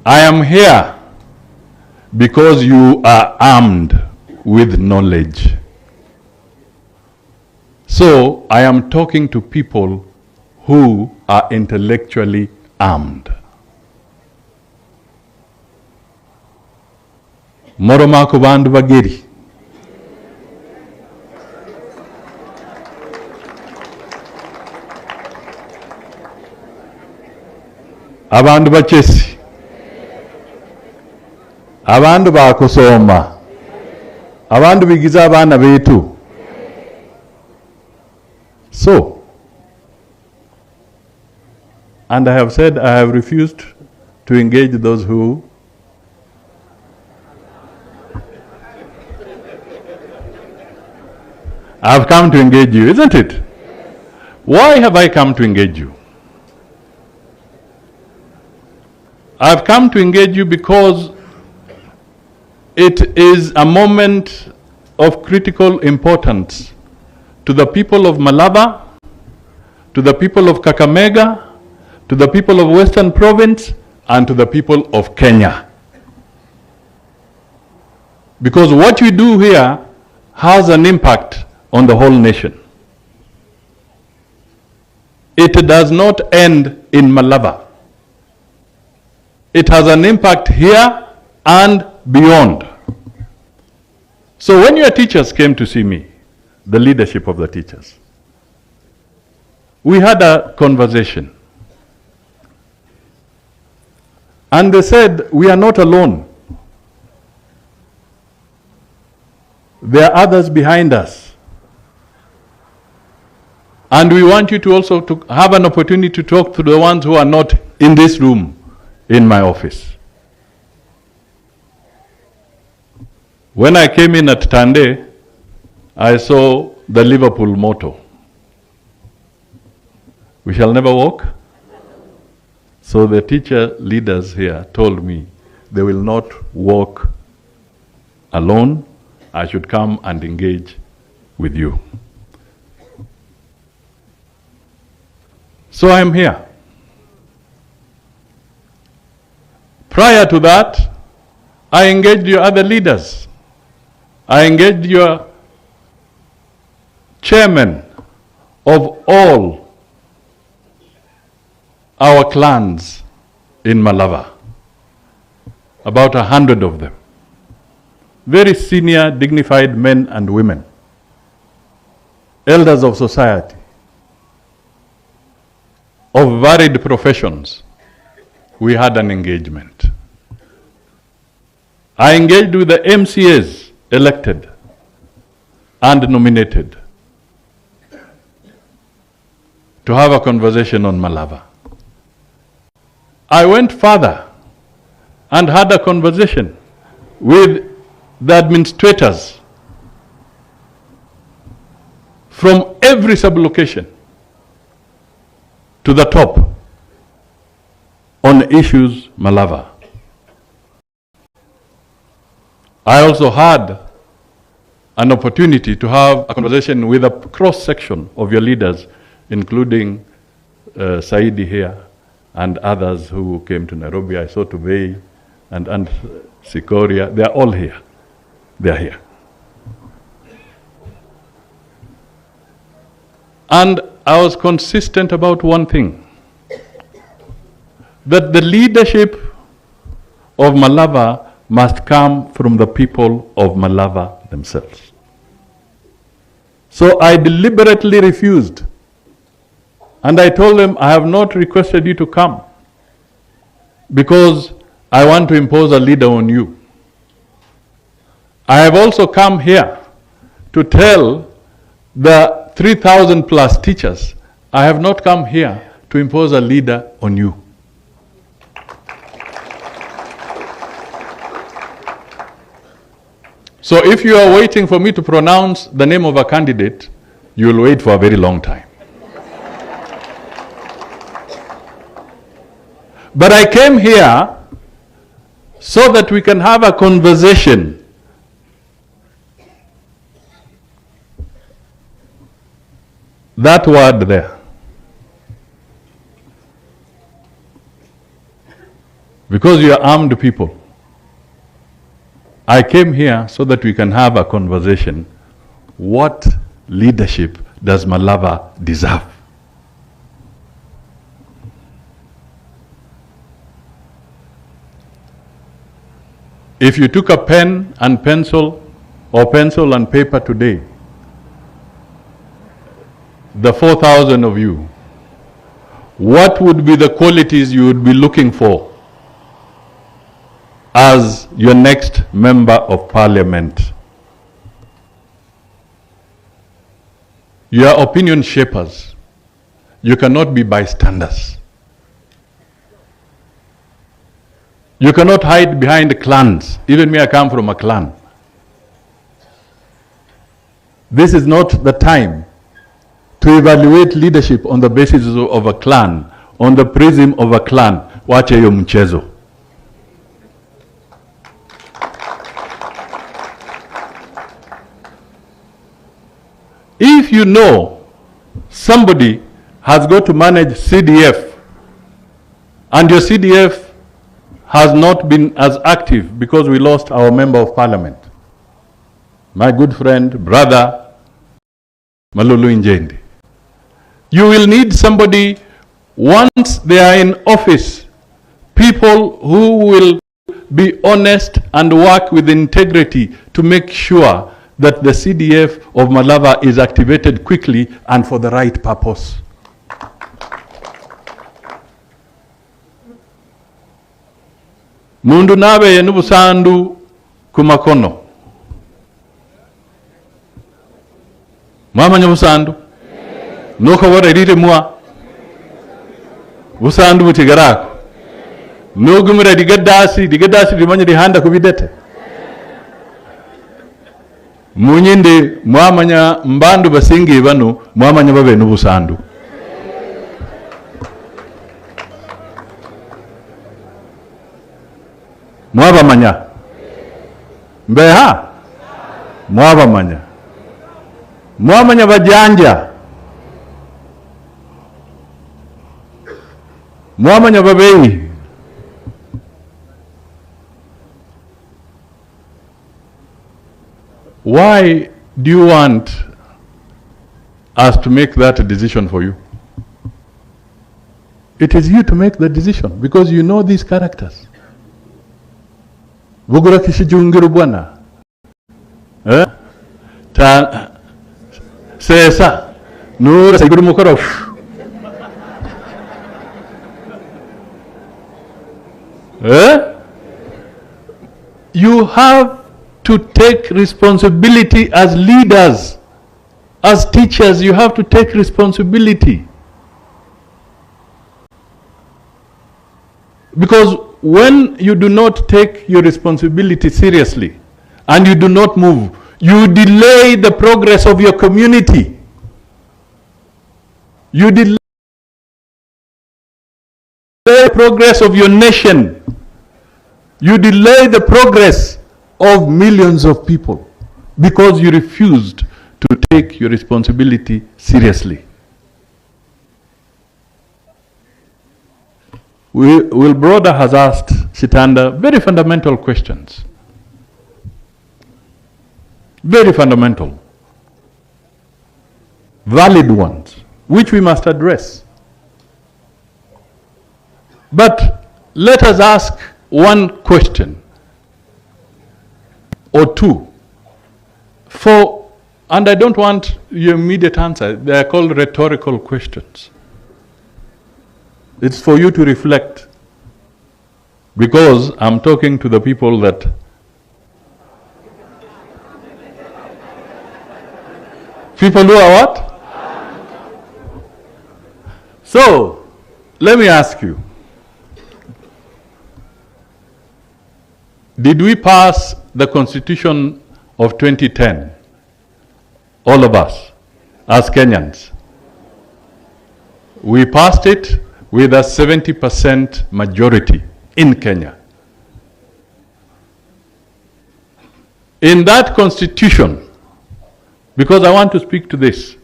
I am here because you are armed with knowledge. So I am talking to people who are intellectually armed. Moroma ku bandu bageri. Abandu bachesi. Abandu bakusoma. Abandu bigiza abana betu. So, and I have said I have refused to engage those who I have come to engage you, isn't it? Why have I come to engage you? I have come to engage you because it is a moment of critical importance to the people of Malava, to the people of Kakamega, to the people of Western Province, and to the people of Kenya. Because what we do here has an impact on the whole nation. It does not end in Malava. It has an impact here and beyond. So when your teachers came to see me, the leadership of the teachers, we had a conversation. And they said, we are not alone. There are others behind us. And we want you to also to have an opportunity to talk to the ones who are not in this room, in my office. When I came in at Tande, I saw the Liverpool motto. We shall never walk. So the teacher leaders here told me they will not walk alone. I should come and engage with you. So I am here. Prior to that, I engaged your other leaders. I engaged your chairman of all our clans in Malava, about 100 of them. Very senior, dignified men and women, elders of society, of varied professions. We had an engagement. I engaged with the MCAs elected and nominated to have a conversation on Malava. I went further and had a conversation with the administrators from every sublocation to the top on issues Malava. I also had an opportunity to have a conversation with a cross-section of your leaders, including Saidi here and others who came to Nairobi. I saw Tubei and Sikoria. They are all here. They are here. And I was consistent about one thing, that the leadership of Malava must come from the people of Malava themselves. So I deliberately refused. And I told them, I have not requested you to come because I want to impose a leader on you. I have also come here to tell the 3,000 plus teachers, I have not come here to impose a leader on you. So if you are waiting for me to pronounce the name of a candidate, you will wait for a very long time. But I came here so that we can have a conversation. That word there. Because you are armed people. I came here so that we can have a conversation. What leadership does Malava deserve? If you took a pen and pencil or pencil and paper today, the 4,000 of you, what would be the qualities you would be looking for as your next member of parliament? You are opinion shapers. You cannot be bystanders. You cannot hide behind clans. Even me, I come from a clan. This is not the time to evaluate leadership on the basis of a clan, on the prism of a clan. Wache yo mchezo. If you know somebody has got to manage CDF and your CDF has not been as active because we lost our member of parliament, my good friend, brother, Malulu Injendi, you will need somebody once they are in office, people who will be honest and work with integrity to make sure that the CDF of Malava is activated quickly and for the right purpose. Mundu nabe yenubusandu kumakono. Mama nyabusandu. Nuko wora irire mwa. Busandu butigarako. Nugumira digadasi limanya dihanda kubidete. Munyinde mwamanya mbandu basingi bano mwamanya babe nubusandu. Mwabamanya. Mbeha. Mwabamanya. Mwamanya bajanja. Mwamanya babeyi. Why do you want us to make that decision for you? It is you to make the decision because you know these characters. Bugura kishijungiru bwana. Ta sesa nura siguru mukoro. You have to take responsibility as leaders, as teachers. You have to take responsibility. Because when you do not take your responsibility seriously and you do not move, you delay the progress of your community. You delay the progress of your nation. You delay the progress of millions of people because you refused to take your responsibility seriously. Will Brother has asked Shitanda very fundamental questions. Very fundamental. Valid ones, which we must address. But let us ask one question or two. And I don't want your immediate answer. They are called rhetorical questions. It's for you to reflect. Because I'm talking to the people that people who are what? So, let me ask you. Did we pass the Constitution of 2010? All of us, as Kenyans. We passed it with a 70% majority in Kenya. In that Constitution, because I want to speak to this,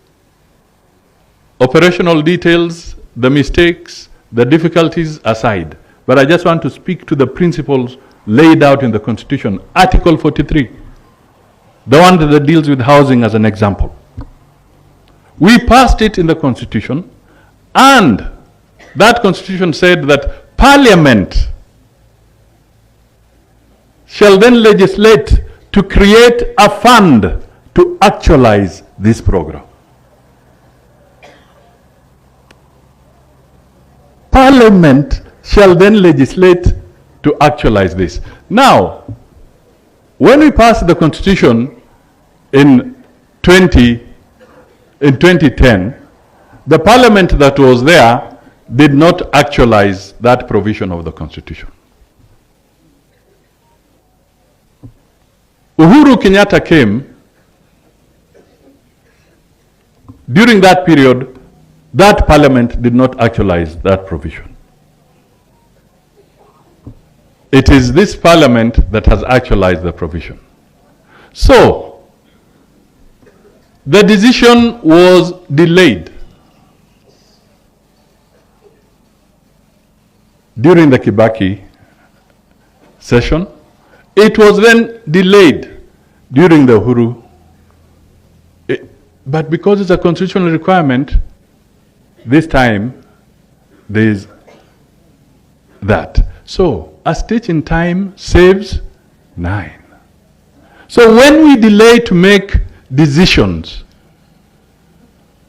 operational details, the mistakes, the difficulties aside, but I just want to speak to the principles laid out in the Constitution. Article 43, the one that deals with housing as an example. We passed it in the Constitution, and that Constitution said that Parliament shall then legislate to create a fund to actualize this program. Parliament shall then legislate to actualize this. Now, when we passed the Constitution in 2010, the Parliament that was there did not actualize that provision of the Constitution. Uhuru Kenyatta came. During that period, that Parliament did not actualize that provision. It is this Parliament that has actualized the provision. So, the decision was delayed during the Kibaki session. It was then delayed during the Uhuru. But because it's a constitutional requirement, this time there is that. So, a stitch in time saves 9. So when we delay to make decisions,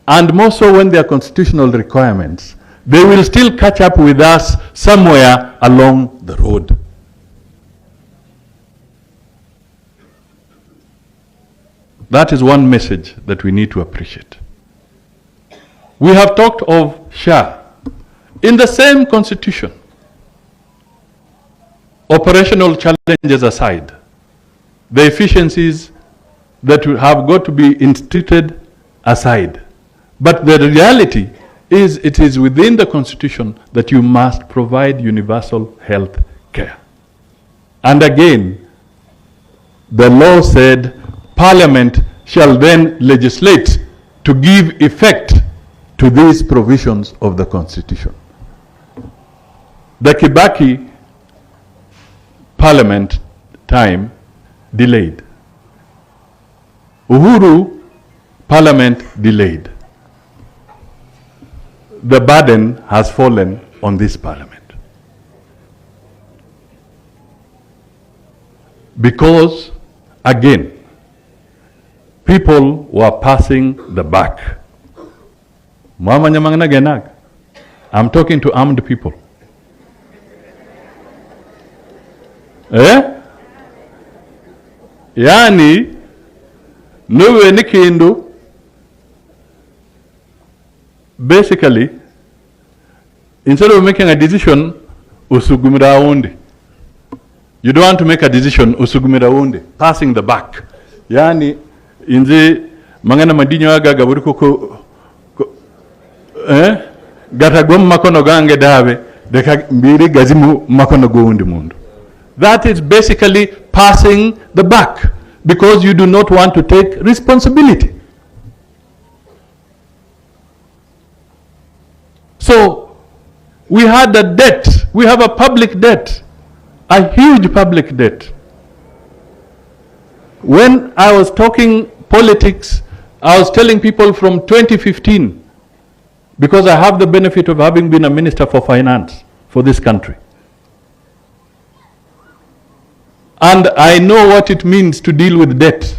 and more so when they are constitutional requirements, they will still catch up with us somewhere along the road. That is one message that we need to appreciate. We have talked of SHA. In the same constitution, operational challenges aside, the efficiencies that have got to be instituted aside. But the reality is, it is within the Constitution that you must provide universal health care. And again, the law said Parliament shall then legislate to give effect to these provisions of the Constitution. The Kibaki Parliament time delayed. Uhuru Parliament delayed. The burden has fallen on this Parliament. Because, again, people were passing the buck. I'm talking to armed people. Yani, nuwe nikindu, basically, instead of making a decision, usugumira undi. You don't want to make a decision, usugumira undi, passing the buck. Yani, inze mangana madinyo aga gaburiko ko gatagom makono gange dawe deka mbiri gazimu makono go undi mundu. That is basically passing the buck because you do not want to take responsibility. So we had a debt. We have a public debt, a huge public debt. When I was talking politics, I was telling people from 2015, because I have the benefit of having been a minister for finance for this country. And I know what it means to deal with debt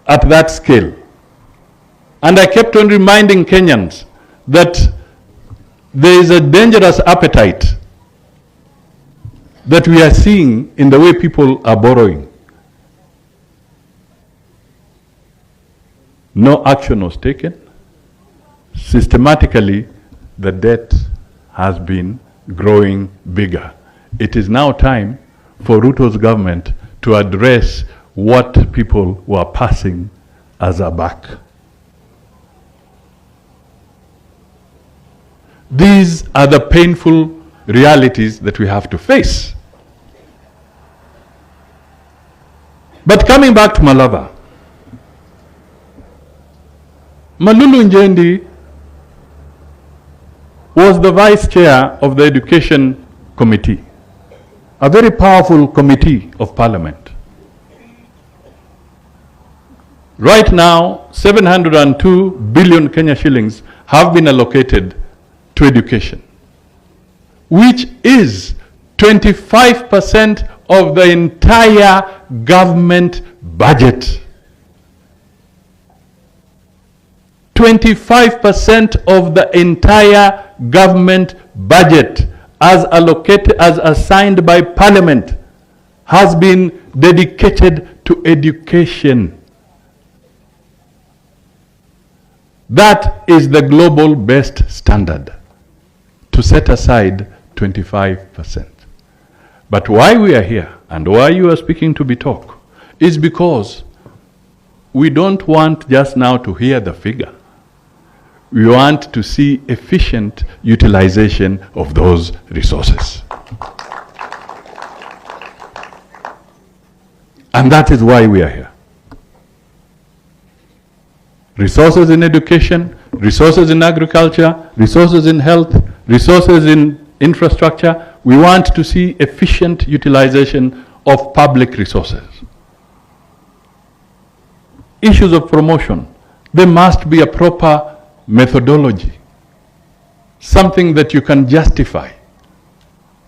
at that scale. And I kept on reminding Kenyans that there is a dangerous appetite that we are seeing in the way people are borrowing. No action was taken. Systematically, the debt has been growing bigger. It is now time for Ruto's government to address what people were passing as a buck. These are the painful realities that we have to face. But coming back to Malava, Malulu Njendi was the vice chair of the Education committee, a very powerful committee of parliament. Right now, 702 billion Kenya shillings have been allocated to education, which is 25% of the entire government budget. 25% of the entire government budget as allocated, as assigned by parliament, has been dedicated to education. That is the global best standard, to set aside 25%. But why we are here and why you are speaking to Bitok is because we don't want just now to hear the figure. We want to see efficient utilization of those resources. And that is why we are here. Resources in education, resources in agriculture, resources in health, resources in infrastructure. We want to see efficient utilization of public resources. Issues of promotion, there must be a proper methodology, something that you can justify.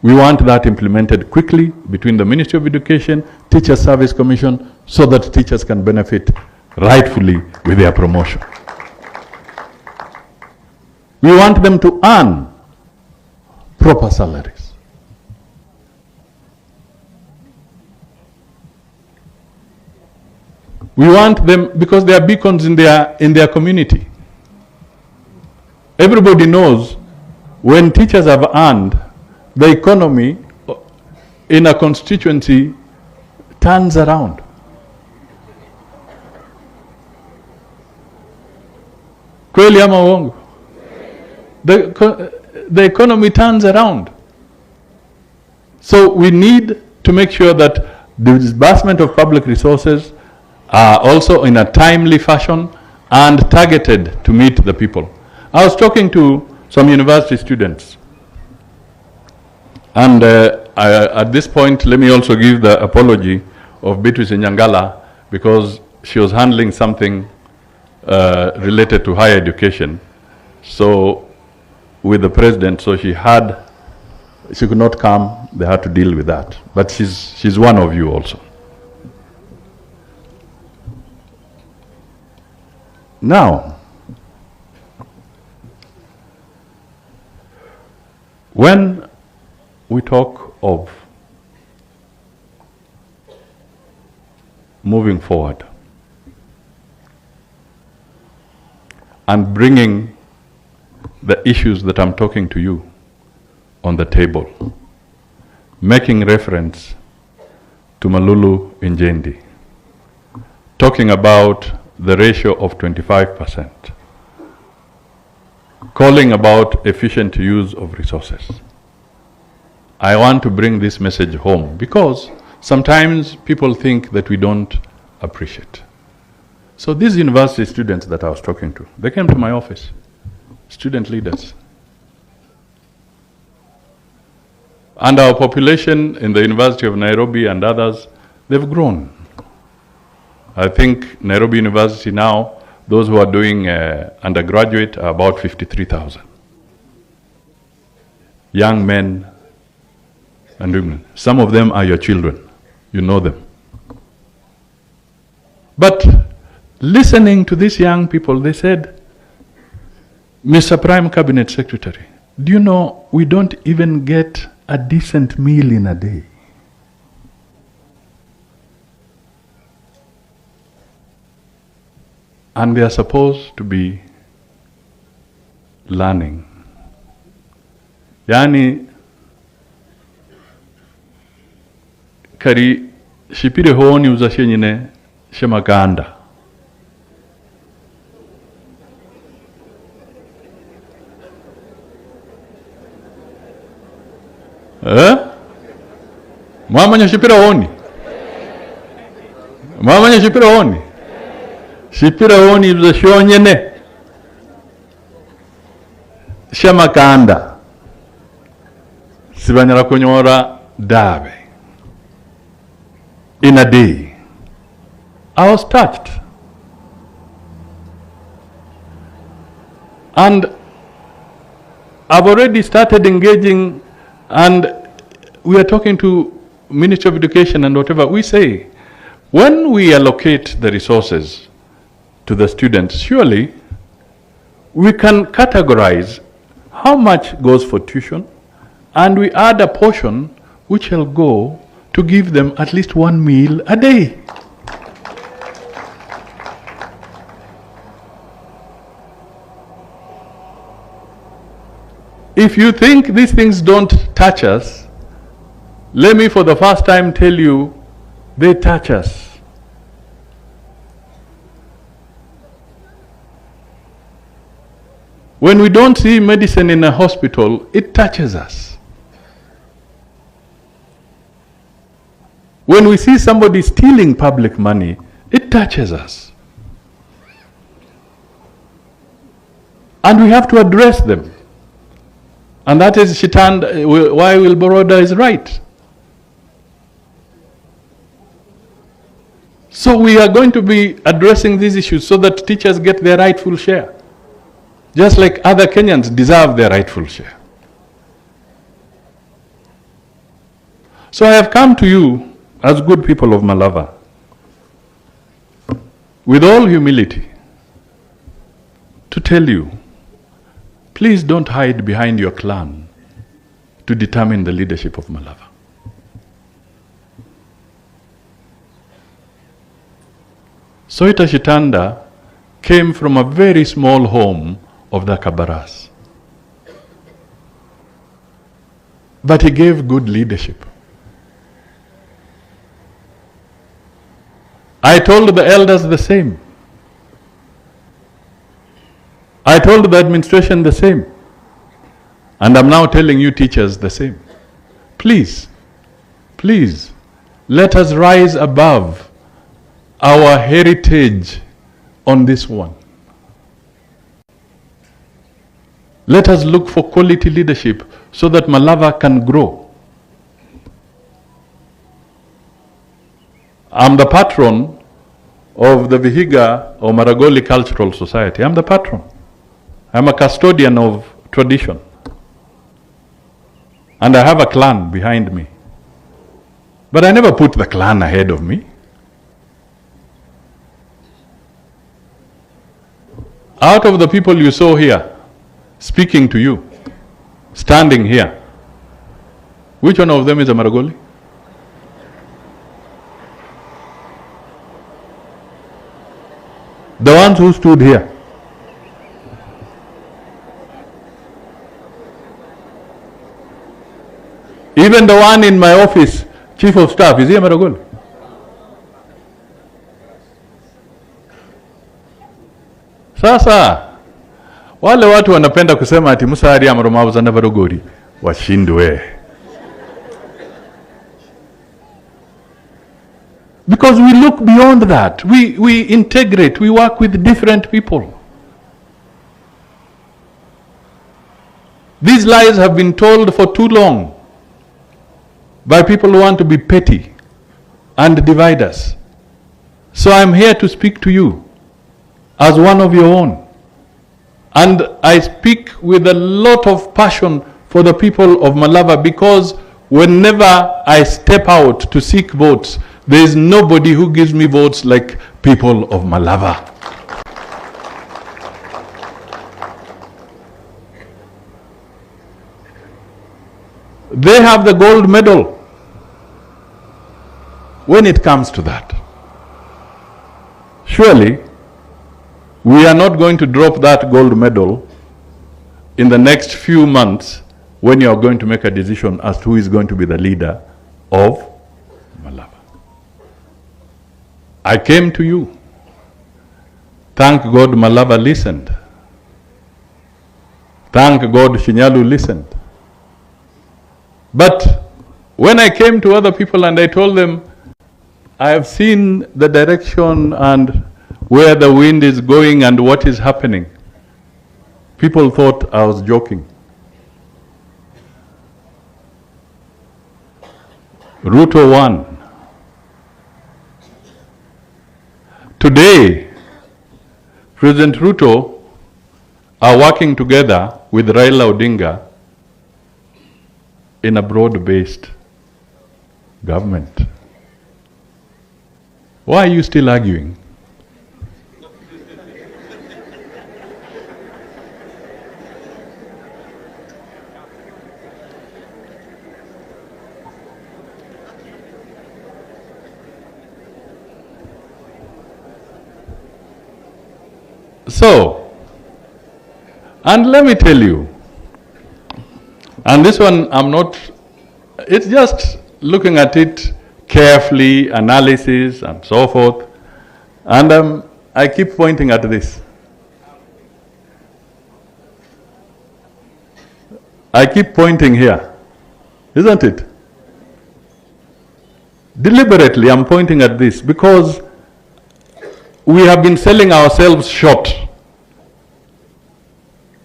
We want that implemented quickly between the Ministry of Education, Teacher Service Commission, so that teachers can benefit rightfully with their promotion. We want them to earn proper salaries. We want them, because they are beacons in their community. Everybody knows when teachers have earned, the economy in a constituency turns around. Kweli ama uongo? The economy turns around. So we need to make sure that the disbursement of public resources are also in a timely fashion and targeted to meet the people. I was talking to some university students, and at this point, let me also give the apology of Beatrice Nyangala, because she was handling something related to higher education. So with the president, so she could not come, they had to deal with that. But she's one of you also. Now, when we talk of moving forward and bringing the issues that I'm talking to you on the table, making reference to Malulu Injendi, talking about the ratio of 25%, calling about efficient use of resources. I want to bring this message home because sometimes people think that we don't appreciate. So these university students that I was talking to, they came to my office, student leaders. And our population in the University of Nairobi and others, they've grown. I think Nairobi University now, those who are doing undergraduate are about 53,000. Young men and women. Some of them are your children. You know them. But listening to these young people, they said, Mr. Prime Cabinet Secretary, do you know we don't even get a decent meal in a day? And they are supposed to be learning. Yani, kari shipire honi uzashe nyine shemaganda. Mwamanya shipira honi? Mwamanya shipira honi? Shipira honi uzashe nyine shemakanda. sibanyala kunyora dabe in a day. I was touched. And I've already started engaging, and we are talking to Ministry of Education and whatever. We say, when we allocate the resources to the students, surely we can categorize how much goes for tuition, and we add a portion which will go to give them at least one meal a day. If you think these things don't touch us, let me for the first time tell you, they touch us. When we don't see medicine in a hospital, it touches us. When we see somebody stealing public money, it touches us. And we have to address them. And that is why Wilboroda is right. So we are going to be addressing these issues so that teachers get their rightful share. Just like other Kenyans deserve their rightful share. So I have come to you as good people of Malava with all humility to tell you, please don't hide behind your clan to determine the leadership of Malava. Soita Shitanda came from a very small home of the Kabaras. But he gave good leadership. I told the elders the same. I told the administration the same. And I'm now telling you teachers the same. Please, please, let us rise above our heritage on this one. Let us look for quality leadership so that Malava can grow. I'm the patron of the Vihiga or Maragoli Cultural Society. I'm the patron. I'm a custodian of tradition. And I have a clan behind me. But I never put the clan ahead of me. Out of the people you saw here, speaking to you, standing here, which one of them is a Maragoli? The ones who stood here. Even the one in my office, Chief of Staff, is he a Maragoli? Sasa, wale watu wanapenda kusema ati Musari amaromavu za Navarogori, washindwe. Because we look beyond that. We integrate, we work with different people. These lies have been told for too long by people who want to be petty and divide us. So I'm here to speak to you as one of your own. And I speak with a lot of passion for the people of Malava, because whenever I step out to seek votes, there is nobody who gives me votes like people of Malava. They have the gold medal when it comes to that. Surely, we are not going to drop that gold medal in the next few months when you are going to make a decision as to who is going to be the leader of Malava. I came to you. Thank God Malava listened. Thank God Shinyalu listened. But when I came to other people and I told them, I have seen the direction and where the wind is going and what is happening, people thought I was joking. Ruto won. Today, President Ruto are working together with Raila Odinga in a broad-based government. Why are you still arguing? So, and let me tell you, and this one I'm not, it's just looking at it carefully, analysis and so forth, and I keep pointing at this. I keep pointing here, isn't it? Deliberately I'm pointing at this because we have been selling ourselves short.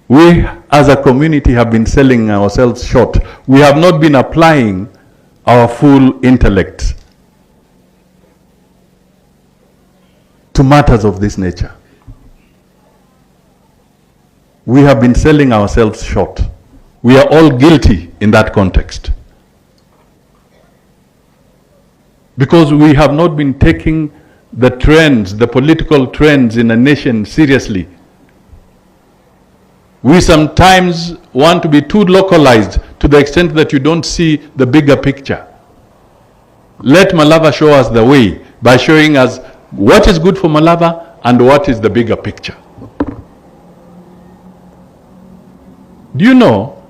We as a community have been selling ourselves short. We have not been applying our full intellect to matters of this nature. We have been selling ourselves short. We are all guilty in that context. Because we have not been taking the trends, the political trends in a nation seriously. We sometimes want to be too localized to the extent that you don't see the bigger picture. Let Malava show us the way by showing us what is good for Malava and what is the bigger picture. Do you know,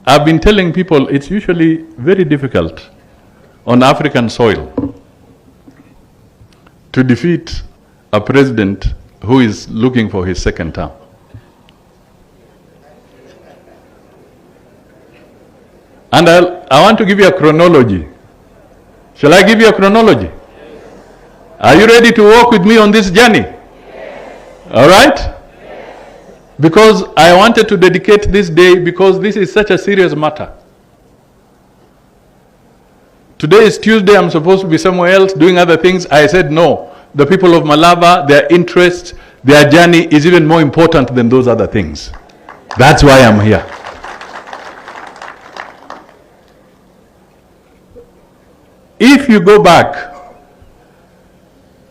I've been telling people it's usually very difficult on African soil to defeat a president who is looking for his second term. And I want to give you a chronology. Shall I give you a chronology? Are you ready to walk with me on this journey? Yes. All right? Yes. Because I wanted to dedicate this day because this is such a serious matter. Today is Tuesday, I'm supposed to be somewhere else doing other things. I said no. The people of Malava, their interests, their journey is even more important than those other things. That's why I'm here. If you go back,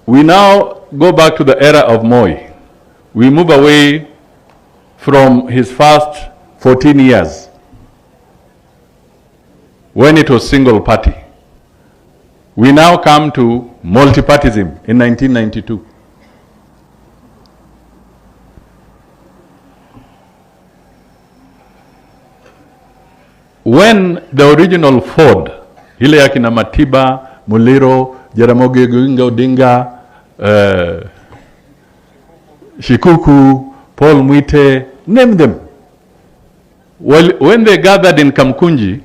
we now go back to the era of Moi. We move away from his first 14 years when it was single party. We now come to multi-partyism in 1992. When the original Ford, ile ya kina Matiba, Muliro, Jaramogi Oginga Odinga, Shikuku, Paul Mwite, name them. Well, when they gathered in Kamkunji,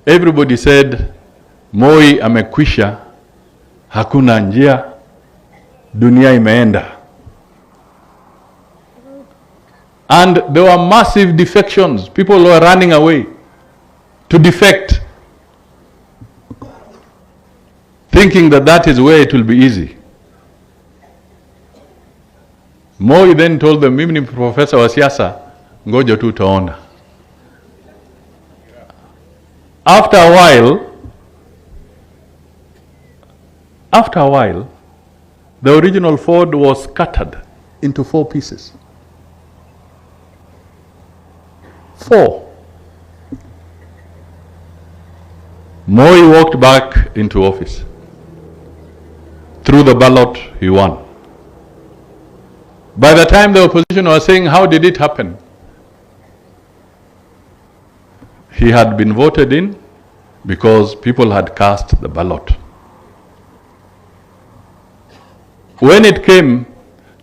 everybody said, Moi amekwisha, hakuna njia, dunia imeenda. And there were massive defections. People were running away to defect, thinking that that is where it will be easy. Moi then told them, mimi ni professor wa siasa, ngoja tu utaona. After a while, the original Ford was scattered into 4 pieces. 4. Moi walked back into office. Through the ballot, he won. By the time the opposition was saying, how did it happen? He had been voted in because people had cast the ballot. When it came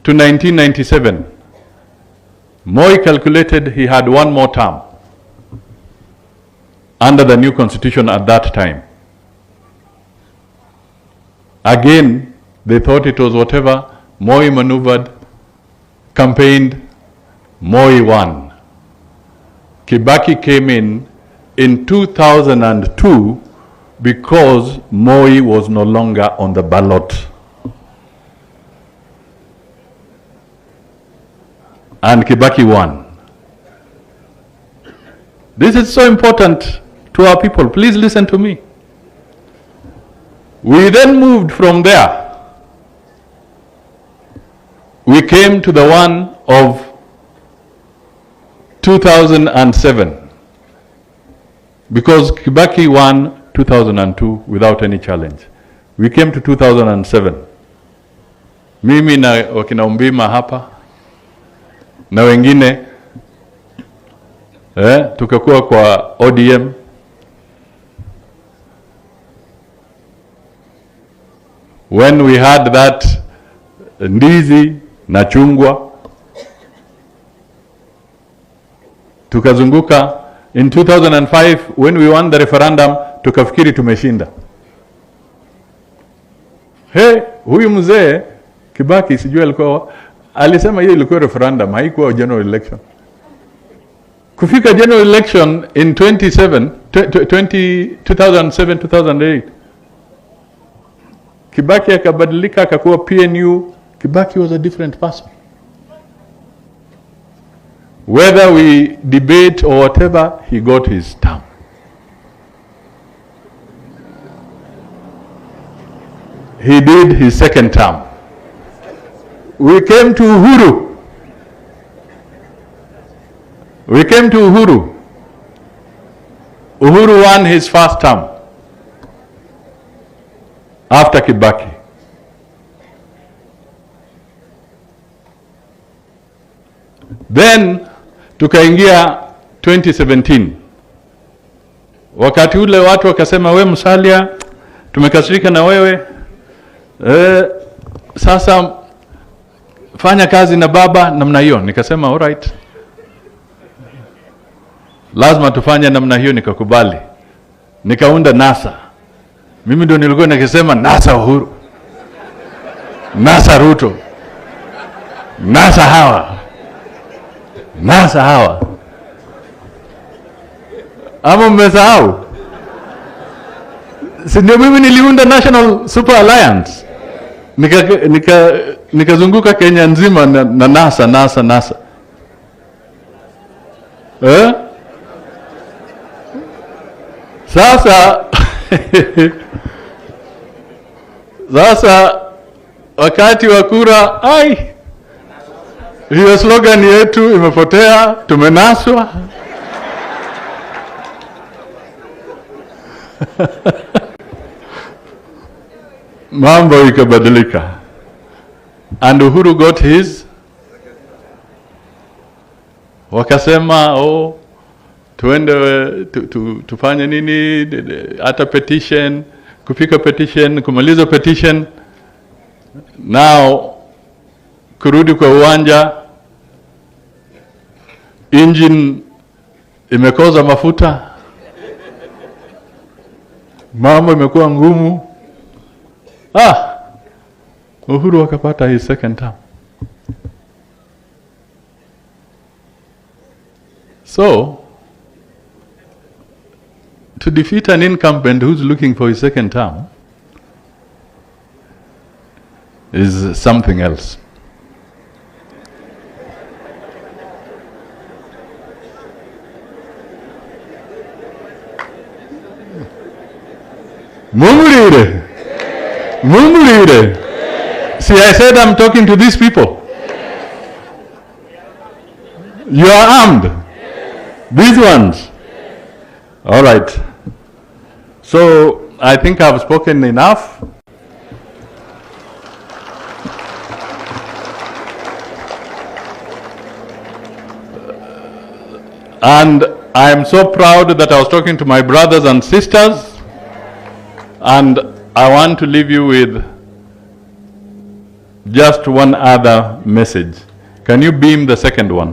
to 1997, Moi calculated he had 1 more term under the new constitution at that time. Again, they thought it was whatever. Moi maneuvered, campaigned, Moi won. Kibaki came in 2002 because Moi was no longer on the ballot. And Kibaki won. This is so important to our people. Please listen to me. We then moved from there. We came to the one of 2007 because Kibaki won 2002 without any challenge. We came to 2007. Mimi na wakina Umbima hapa na wengine tukakuwa kwa ODM. When we had that ndizi na chungwa, tukazunguka. In 2005 when we won the referendum, tukafikiri tumeshinda. Huyu mzee Kibaki sijui alisema hiyo ilikuwa referendum, haikuwa general election. Kufika general election in 2007-2008, Kibaki akabadilika akakuwa PNU. Kibaki was a different person. Whether we debate or whatever, he got his term. He did his second term. We came to Uhuru. Uhuru won his first term after Kibaki. Then tukaingia 2017. Wakati ule watu wakasema, we Musalia, tumekasirika na wewe. Sasa fanya kazi na baba namna hiyo. Nikasema all right, lazima tufanye namna hiyo. Nikakubali, nikaunda NASA. Mimi ndio nilikuwa nikisema NASA Uhuru, NASA Ruto, NASA hawa. Ama mmesahau? Si ndio mimi niliunda National Super Alliance. Nikazunguka Kenya nzima na NASA. Sasa sasa wakati wa kura, hiyo slogan yetu imepotea, tumenaswa. Mambo ikabadilika. And Uhuru got his. Wakasema, tuende tufanye nini, hata petition, kupika petition, kumaliza petition. Now kurudi kwa uwanja, engine imekoza mafuta, mambo imekuwa ngumu. Uhuru akapata his second term. So to defeat an incumbent who's looking for his second term is something else. Mumurire. See, I said I'm talking to these people. You are armed. These ones. All right. So I think I've spoken enough. And I am so proud that I was talking to my brothers and sisters. And I want to leave you with just one other message. Can you beam the second one?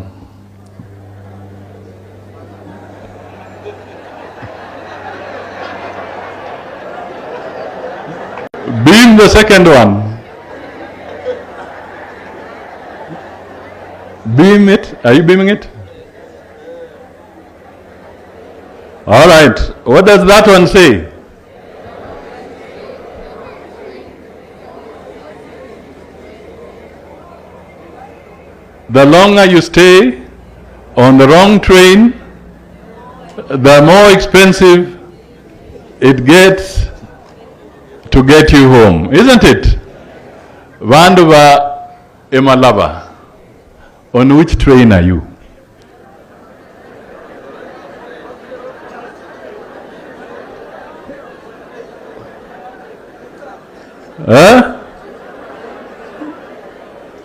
Beam the second one. Beam it. Are you beaming it? All right. What does that one say? the longer you stay on the wrong train, the more expensive it gets to get you home, isn't it? Vanduva Emalava, on which train are you?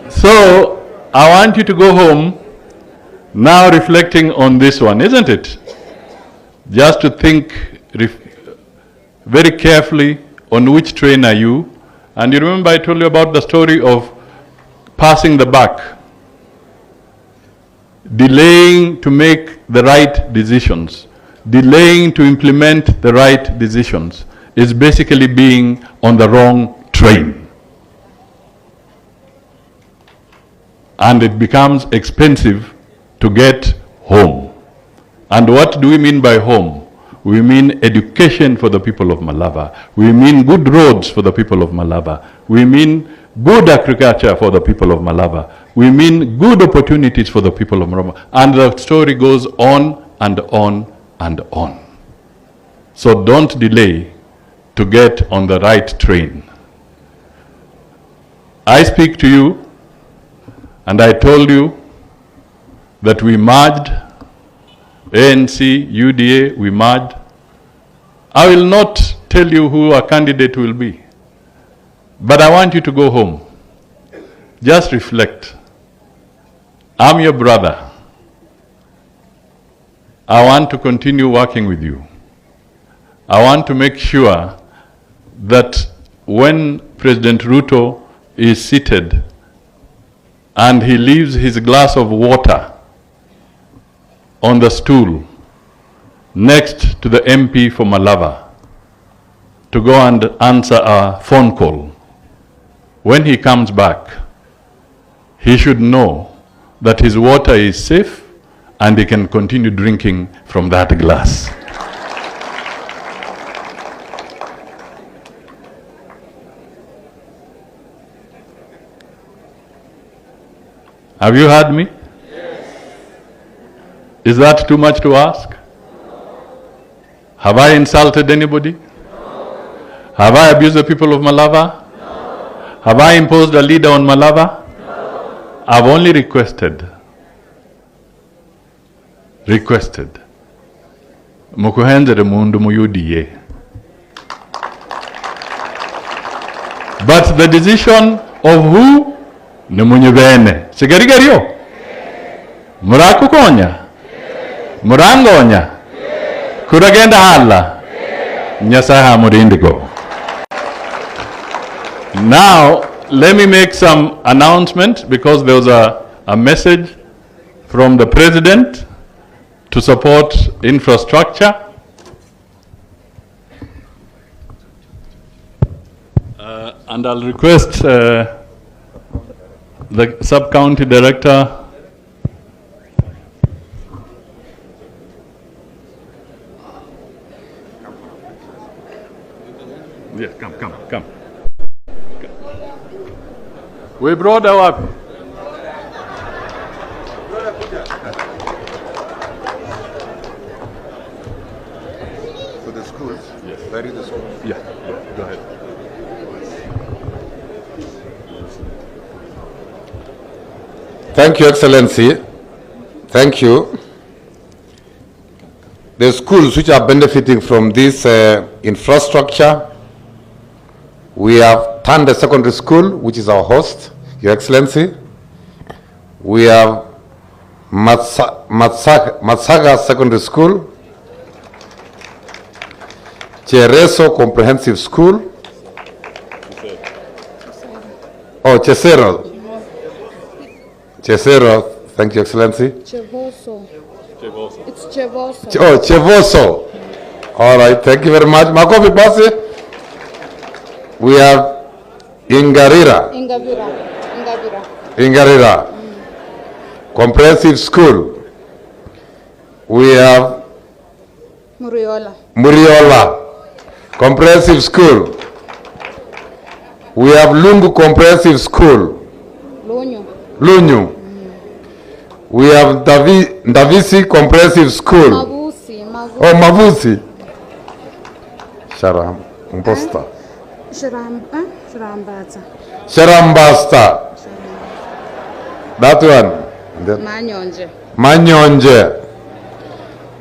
So, I want you to go home now reflecting on this one, isn't it? Just to think very carefully on which train are you. And you remember I told you about the story of passing the buck, delaying to make the right decisions, delaying to implement the right decisions is basically being on the wrong train. And it becomes expensive to get home. And what do we mean by home? We mean education for the people of Malava. We mean good roads for the people of Malava. We mean good agriculture for the people of Malava. We mean good opportunities for the people of Malava. And the story goes on and on and on. So don't delay to get on the right train. I speak to you, and I told you that we merged, ANC, UDA, we merged. I will not tell you who our candidate will be, but I want you to go home. Just reflect. I'm your brother. I want to continue working with you. I want to make sure that when President Ruto is seated and he leaves his glass of water on the stool next to the MP for Malava to go and answer a phone call, when he comes back, he should know that his water is safe and he can continue drinking from that glass. Have you heard me? Yes. Is that too much to ask? No. Have I insulted anybody? No. Have I abused the people of Malava? No. Have I imposed a leader on Malava? No. I've only requested. Mukuhendere mundu muyudiye. But the decision of who? Nimunyubene. Sigarigario? Murakukonya? Murangonya? Kuragenda hala? Nyasaha murindigo. Now, let me make some announcement because there was a message from the President to support infrastructure. And I'll request the sub-county director yes, come. We brought our for the schools. Yes. Where is the school? Yeah, go ahead. Thank you, Excellency. Thank you. The schools which are benefiting from this infrastructure, we have Tanda Secondary School, which is our host, Your Excellency. We have Matsaga Secondary School, Chereso Comprehensive School, Chesero, thank you, Excellency. Chevoso. It's Chevoso. Chevoso. All right, thank you very much. Makofi basi. We have Ingavira. Comprehensive School. We have Muriola. Comprehensive School. We have Lungu Comprehensive School. Lunyu. We have Ndavisi Comprehensive School. Mavusi. Oh, Mavusi. Sharambosta. Sharambata. Sharambasta. That one. Manyonje. Manyonje.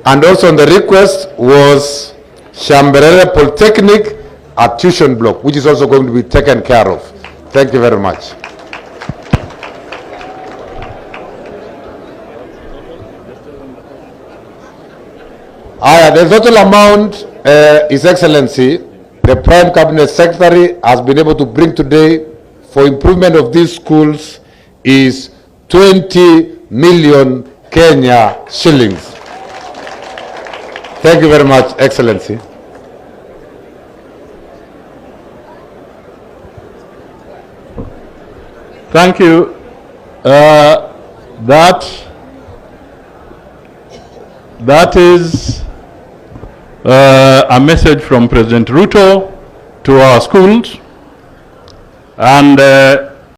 And also on the request was Shamberere Polytechnic at tuition block, which is also going to be taken care of. Thank you very much. The total amount, His Excellency, the Prime Cabinet Secretary has been able to bring today for improvement of these schools is 20 million Kenya shillings. Thank you very much, Excellency. Thank you. That is a message from President Ruto to our schools, and